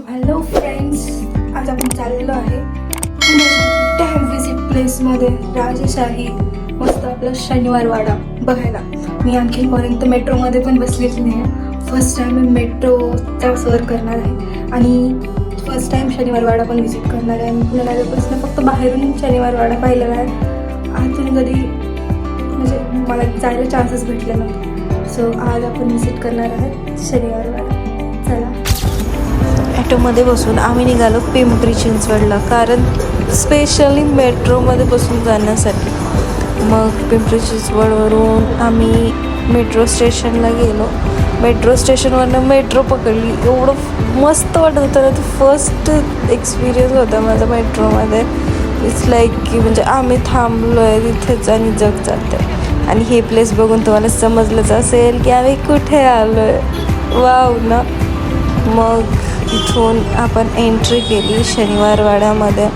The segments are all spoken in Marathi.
हॅलो फ्रेंड्स, आज आपण चाललेलो आहे पुण्याच्या विजिट प्लेसमध्ये राजेशाही मस्त आपला शनिवार वाडा बघायला. मी आणखीनपर्यंत मेट्रोमध्ये पण बसलेली नाही आहे. फर्स्ट टाईम मी मेट्रोचा सफर करणार आहे आणि फर्स्ट टाईम शनिवार वाडा पण विजिट करणार आहे. मी पुण्याला आल्यापासून फक्त बाहेरून शनिवार वाडा पाहिलेला आहे, आतून कधी म्हणजे मला जायला चान्सेस भेटले नव्हते. सो आज आपण विजिट करणार आहे शनिवार वाडा. चला. ॲटोमध्ये बसून आम्ही निघालो पिंपरी चिंचवडला, कारण स्पेशली मेट्रोमध्ये बसून जाण्यासाठी. मग पिंपरी चिंचवडवरून आम्ही मेट्रो स्टेशनला गेलो. मेट्रो स्टेशनवरनं मेट्रो पकडली. एवढं मस्त वाटत होतं ना. ते फर्स्ट एक्सपिरियन्स होता माझा मेट्रोमध्ये. इट्स लाईक की म्हणजे आम्ही थांबलो आहे तिथेच आणि जग चालतं आहे. आणि हे प्लेस बघून तुम्हाला समजलंच असेल की आम्ही कुठे आलो आहे. वाव ना. मग इथून आपण एंट्री केली शनिवार वाड्यामध्ये.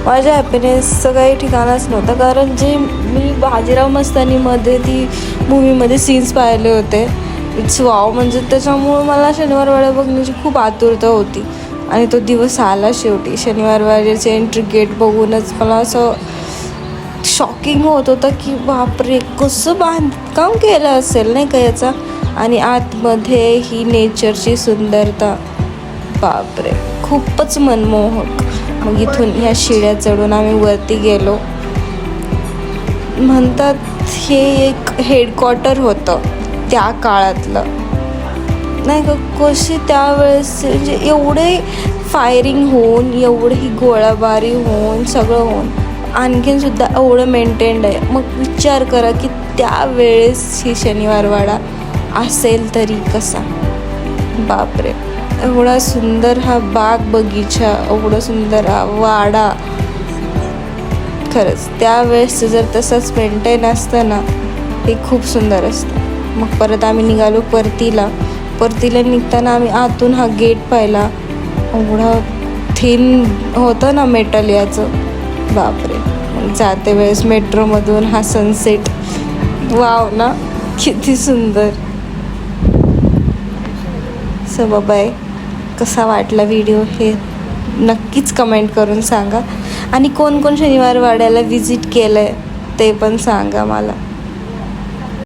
माझ्या हॅपीनेसचं काही ठिकाणच नव्हतं, कारण जे मी बाजीराव मस्तानीमध्ये ती मूवीमध्ये सीन्स पाहिले होते, इट्स वाव. म्हणजे त्याच्यामुळं मला शनिवार वाडा बघण्याची खूप आतुरता होती. आणि तो दिवस आला शेवटी. शनिवार वाड्याचे एंट्री गेट बघूनच मला असं शॉकिंग होत होतं की बापरे, कसं बांधकाम केलं असेल नाही का याचा. आणि आतमध्ये ही नेचरची सुंदरता, बापरे, खूपच मनमोहक. मग इथून ह्या शिड्या चढून आम्ही वरती गेलो. म्हणतात हे एक हेडक्वार्टर होतं त्या काळातलं नाही का. कशी त्यावेळेस म्हणजे एवढे फायरिंग होऊन, एवढी गोळाबारी होऊन, सगळं होऊन आणखीनसुद्धा एवढं मेंटेन्ड आहे. मग विचार करा की त्यावेळेस ही शनिवार वाडा असेल तरी कसा. बापरे, एवढा सुंदर हा बाग बगीचा, एवढं सुंदर हा वाडा. खरंच त्यावेळेस जर तसंच मेंटेन असतं ना, हे खूप सुंदर असतं. मग परत आम्ही निघालो परतीला निघताना आम्ही आतून हा गेट पाहिला. एवढा थिन होतं ना मेटल याचं, बापरे. मग जाते वेळेस मेट्रोमधून हा सनसेट, वाव ना, किती सुंदर. So bye. कसा वाटला व्हिडिओ हे नक्कीच कमेंट करून सांगा. आणि कोण कोण शनिवार वाड्याला विजिट केलं आहे ते पण सांगा मला.